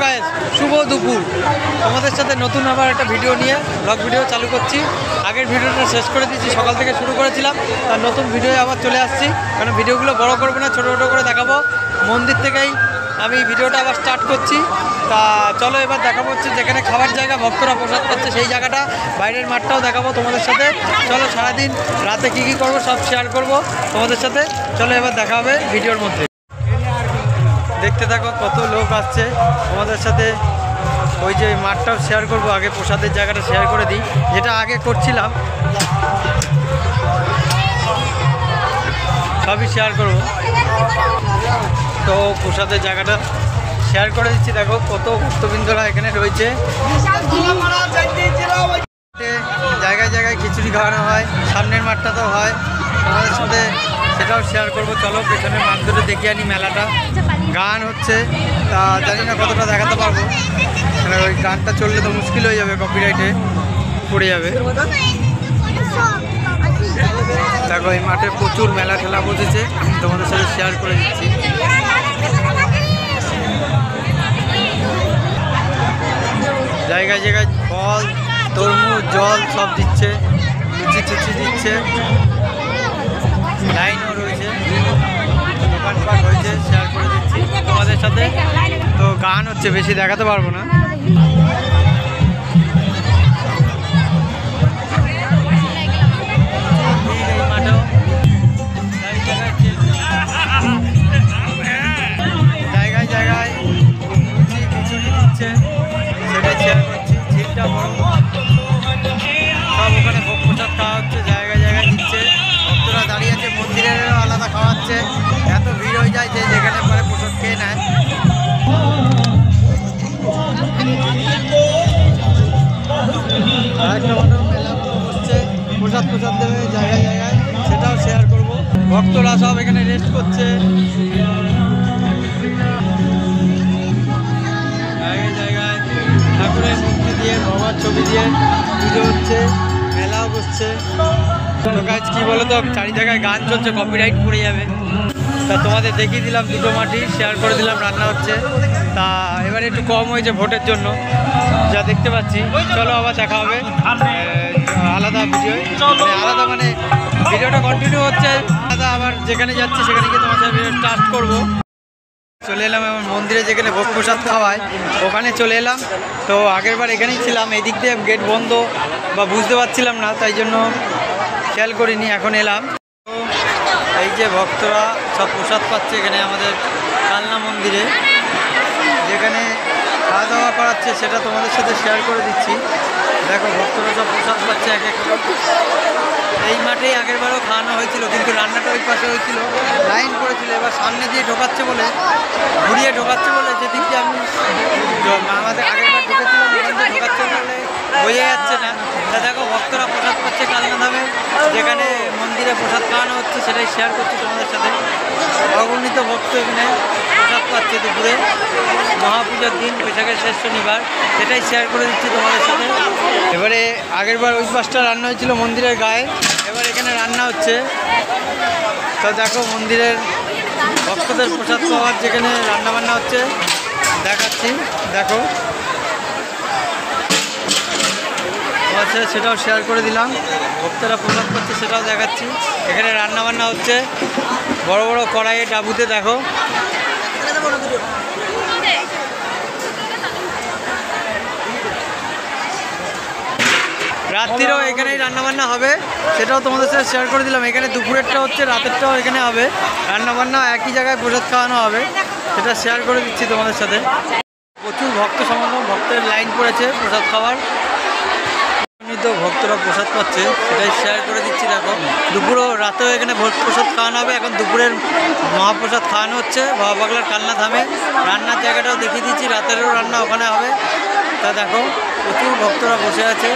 Guys, শুভ দুপুর। তোমাদের সাথে নতুন আবার একটা ভিডিও নিয়ে ব্লগ ভিডিও চালু করছি। আগের ভিডিওটা শেষ করে দিচ্ছি, সকাল থেকে শুরু করেছিলাম, তার নতুন ভিডিও আবার চলে আসছি। কারণ ভিডিওগুলো বড় করবো না, ছোটো ছোটো করে দেখাবো। মন্দির থেকেই আমি ভিডিওটা আবার স্টার্ট করছি। তা চলো এবার দেখাবো হচ্ছে যেখানে খাবার জায়গা, ভক্তরা প্রসাদ পাচ্ছে সেই জায়গাটা, বাইরের মাঠটাও দেখাবো তোমাদের সাথে। চলো সারাদিন রাতে কী কী করবো সব শেয়ার করব তোমাদের সাথে। চলো এবার দেখা হবে ভিডিওর মধ্যে। দেখতে থাকো কত লোক আসছে তোমাদের সাথে। ওই যে মাঠটাও শেয়ার করব, আগে প্রসাদের জায়গাটা শেয়ার করে দিই, যেটা আগে করছিলাম সবই শেয়ার করব। তো প্রসাদের জায়গাটা শেয়ার করে দিচ্ছি। দেখো কত ভক্তবৃন্দরা এখানে রয়েছে। জায়গায় জায়গায় খিচুড়ি খাওয়ানো হয়, সামনের মাঠটা তো হয়, তোমাদের সাথে সেটাও শেয়ার করব। চলো পেছনের মাঠ দুটো দেখে আনি। মেলাটা গান হচ্ছে, তা জানি না কতটা দেখাতে পারবো, মানে ওই গানটা চললে তো মুশকিল হয়ে যাবে, কপিরাইটে পড়ে যাবে। দেখো এই মাঠে প্রচুর মেলা ঠেলা বসেছে, তোমাদের সাথে শেয়ার করে দিচ্ছি। জায়গায় জায়গায় ফল, তরমুজ, জল সব দিচ্ছে, লুচি টুচি দিচ্ছে, লাইনও রয়েছে, দোকানপাট হয়েছে, শেয়ার করে দিচ্ছি তোমাদের সাথে। তো গান হচ্ছে, বেশি দেখাতে পারবো না। জায়গায় জায়গায় লুচি খিচুড়ি দিচ্ছে, সেটাই শেয়ার করছি। ঝিলটা বড়, সব ওখানে ভোগ প্রসাদ খাওয়া হচ্ছে, জায়গায় জায়গায় দিচ্ছে। ভক্তরা দাঁড়িয়ে আছে, মন্দিরেরও আলাদা খাওয়াচ্ছে। এত ভিড় হয়ে যায় যে যেখানে পরে প্রসাদ খেয়ে নেয়। আরেকটা মেলা বসছে, প্রসাদ প্রসাদ দেবে জায়গায় জায়গায়, সেটাও শেয়ার করব। ভক্তরা সব এখানে রেস্ট করছে, জায়গায় জায়গায় ঠাকুরের মূর্তি দিয়ে, বাবার ছবি দিয়ে পুজো হচ্ছে, মেলাও বসছে। তো গাছ কী বলো তো, চারি জায়গায় গান চলছে, কপিরাইট পড়ে যাবে। তা তোমাদের দেখিয়ে দিলাম দুটো মাটি, শেয়ার করে দিলাম রান্না হচ্ছে। তা এবারে একটু কম হয়েছে ভোটের জন্য, যা দেখতে পাচ্ছি। চলো আবার দেখা হবে আলাদা ভিডিও, আলাদা মানে ভিডিওটা কন্টিনিউ হচ্ছে, আলাদা আবার যেখানে যাচ্ছি সেখানে গিয়ে তোমার সাথে ভিডিও স্টার্ট করবো। চলে এলাম আমার মন্দিরে, যেখানে ভোগ প্রসাদ খাওয়ায় ওখানে চলে এলাম। তো আগেরবার এখানেই ছিলাম, এদিক দিয়ে গেট বন্ধ বা বুঝতে পারছিলাম না, তাই জন্য খেয়াল করিনি, এখন এলাম। তো এই যে ভক্তরা সব প্রসাদ পাচ্ছে এখানে আমাদের কালনা মন্দিরে, যেখানে খাওয়া দাওয়া করাচ্ছে সেটা তোমাদের সাথে শেয়ার করে দিচ্ছি। দেখো ভক্তরা সব প্রসাদ পাচ্ছে এক এক। এই মাঠেই আগেরবারও খাওয়ানো হয়েছিল, কিন্তু রান্নাটা ওই পাশে হয়েছিল, লাইন করেছিল। এবার সামনে দিয়ে ঢোকাচ্ছে বলে, ঘুরিয়ে ঢোকাচ্ছে বলে, যেদিক দিয়ে আমি আমাদের আগেরবার ঢুকেছিলাম ওখান দিয়ে ঢোকাচ্ছে বলে বোঝা যাচ্ছে না। তা দেখো ভক্তরা প্রসাদ পাচ্ছে কালনা ধামে, যেখানে মন্দিরে প্রসাদ খাওয়ানো হচ্ছে, সেটাই শেয়ার করছি তোমাদের সাথে। অগণিত ভক্ত এখানে প্রসাদ পাচ্ছে দুপুরে, মহাপূজার দিন, বৈশাখের শেষ শনিবার, সেটাই শেয়ার করে দিচ্ছি তোমাদের সাথে। এবারে আগেরবার ওই পাশটা রান্না হয়েছিল মন্দিরের গায়ে, এবার এখানে রান্না হচ্ছে। তো দেখো মন্দিরের ভক্তদের প্রসাদ পাওয়ার যেখানে রান্নাবান্না হচ্ছে দেখাচ্ছি। দেখো আচ্ছা, সেটাও শেয়ার করে দিলাম। ভক্তরা প্রসাদ পাচ্ছে সেটাও দেখাচ্ছি। এখানে রান্নাবান্না হচ্ছে বড় বড় কড়াইয়ে, ডাবুতে। দেখো রাত্রিরও এখানেই রান্নাবান্না হবে, সেটাও তোমাদের সাথে শেয়ার করে দিলাম। এখানে দুপুরেরটা হচ্ছে, রাতেরটাও এখানে হবে রান্নাবান্না, একই জায়গায় প্রসাদ খাওয়ানো হবে, সেটা শেয়ার করে দিচ্ছি তোমাদের সাথে। প্রচুর ভক্ত সমাগম, ভক্তের লাইন পড়েছে প্রসাদ খাওয়ার। তো ভক্তরা প্রসাদ পাচ্ছে, সেটাই শেয়ার করে দিচ্ছি। দেখো দুপুরও রাতেও এখানে প্রসাদ খাওয়ানো হবে। এখন দুপুরের মহাপ্রসাদ খাওয়ানো হচ্ছে বাবা পাগলার কালনা ধামে। রান্নার জায়গাটাও দেখিয়ে দিচ্ছি, রাতেরও রান্না ওখানে হবে। তা দেখো প্রচুর ভক্তরা বসে আছে,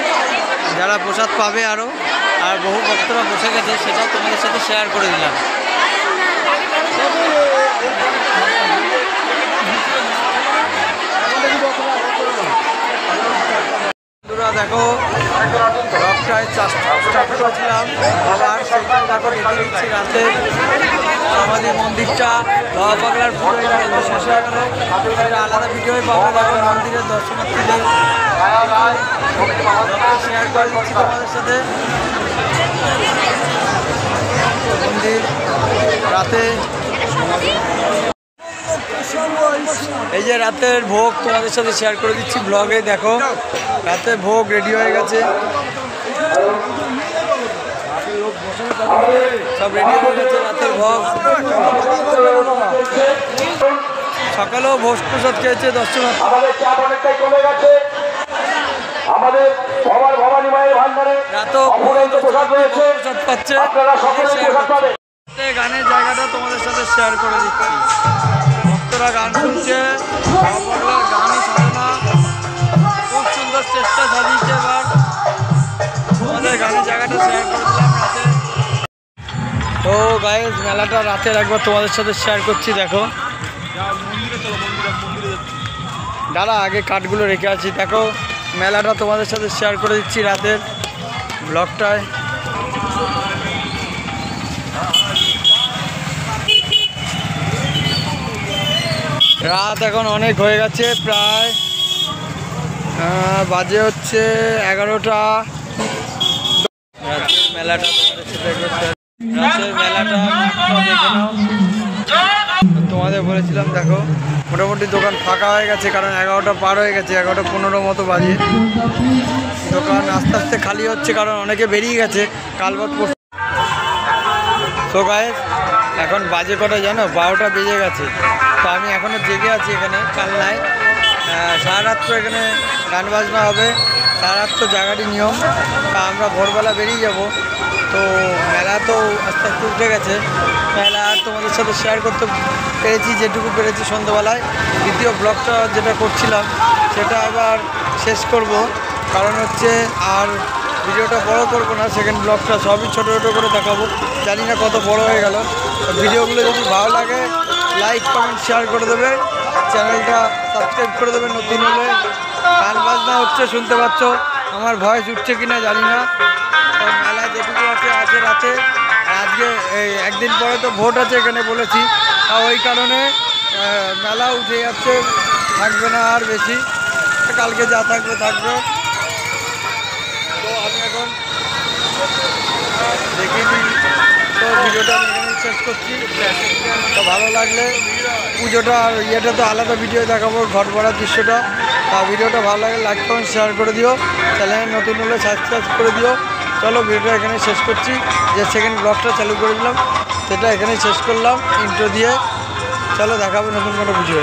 যারা প্রসাদ পাবে আরও, আর বহু ভক্তরা বসে গেছে, সেটাও তোমাদের সাথে শেয়ার করে দিলাম। দেখো রকটায় স্টার্ট করেছিলাম আবার সেটাই দেখো দেখিয়ে দিচ্ছি। রাতে সমাধি মন্দিরটা বাবা পাগলার পুজো শেষ হয়ে গেল, সেটা আলাদা ভিডিওই পাবে। দেখো মন্দিরের দর্শনার্থীদের শেয়ার করে দিচ্ছি তোমাদের সাথে। মন্দির রাতে এই যে রাতের ভোগ তোমাদের সাথে শেয়ার করে দিচ্ছি ব্লগে। দেখো রাতের ভোগ রেডি হয়ে গেছে, সব রেডি হয়ে গেছে রাতের ভোগ। সকালেও ভোগ প্রসাদ খেয়েছে দর্শনার্থী। রাতেও প্রসাদ পাচ্ছে। গানের জায়গাটা তোমাদের সাথে শেয়ার করে দিচ্ছি। ভক্তরা গান শুনছে, গানই শোনে না, খুব সুন্দর চেষ্টা সাজিয়েছে। এবার তোমাদের গানের জায়গাটা শেয়ার করে দিলাম রাতে। তো গাইস মেলাটা রাতের একবার তোমাদের সাথে শেয়ার করছি। দেখো দাঁড়া, আগে কাঠগুলো রেখে আছি। দেখো মেলাটা তোমাদের সাথে শেয়ার করে দিচ্ছি রাতের ব্লগটায়। রাত এখন অনেক হয়ে গেছে, প্রায় বাজে হচ্ছে 11টা। রাতের মেলাটা দেখে নাও। তোমাদের বলেছিলাম দেখো মোটামুটি দোকান ফাঁকা হয়ে গেছে, কারণ 11টা পার হয়ে গেছে, 11:15 মতো বাজে। দোকান আস্তে আস্তে খালি হচ্ছে, কারণ অনেকে বেরিয়ে গেছে কালবাদ পড়ছে। তো গাইস এখন বাজে কটা জানো, 12টা বেজে গেছে। তো আমি এখনও জেগে আছি এখানে কালনায়। সারা রাত তো এখানে গান বাজনা হবে, সারা রাত তো জায়গাটি নিয়ম। তা আমরা ভোরবেলা বেরিয়ে যাব। তো মেলা তো আস্তে আস্তে উঠে গেছে। মেলা আর তোমাদের সাথে শেয়ার করতে পেরেছি যেটুকু পেরেছি সন্ধ্যাবেলায়। দ্বিতীয় ব্লগটা যেটা করছিলাম সেটা আবার শেষ করব, কারণ হচ্ছে আর ভিডিওটা বড় করবো না। সেকেন্ড ব্লগটা সবই ছোটো ছোটো করে দেখাবো, জানি না কত বড় হয়ে গেল। ভিডিওগুলো যদি ভালো লাগে লাইক কমেন্ট শেয়ার করে দেবে, চ্যানেলটা সাবস্ক্রাইব করে দেবে। নতুন হলে গান বাজনা হচ্ছে শুনতে পাচ্ছ, আমার ভয়েস উঠছে কিনা জানি না। তো মেলা যেটুকু আছে রাতে। আজকে একদিন পরে তো ভোট আছে এখানে বলেছি, ওই কারণে মেলা উঠে যাচ্ছে, থাকবে না আর বেশি। কালকে যা থাকবে থাকবে। তো আমি এখন দেখিয়ে দিই। তো ভিডিওটা আমি এখানে শেষ করছি। তো ভালো লাগলে পুজোটা আর ইয়েটা তো আলাদা ভিডিও দেখাবো, ঘর ভরার দৃশ্যটা। তা ভিডিওটা ভালো লাগলে লাইক কমেন্ট শেয়ার করে দিও, চ্যানেল নতুন হলে সাবস্ক্রাইব করে দিও। চলো ভিডিওটা এখানে শেষ করছি। যে সেকেন্ড ব্লগটা চালু করে দিলাম সেটা এখানেই শেষ করলাম ইন্ট্রো দিয়ে। চলো দেখাবো নতুন কোনো ভিডিও।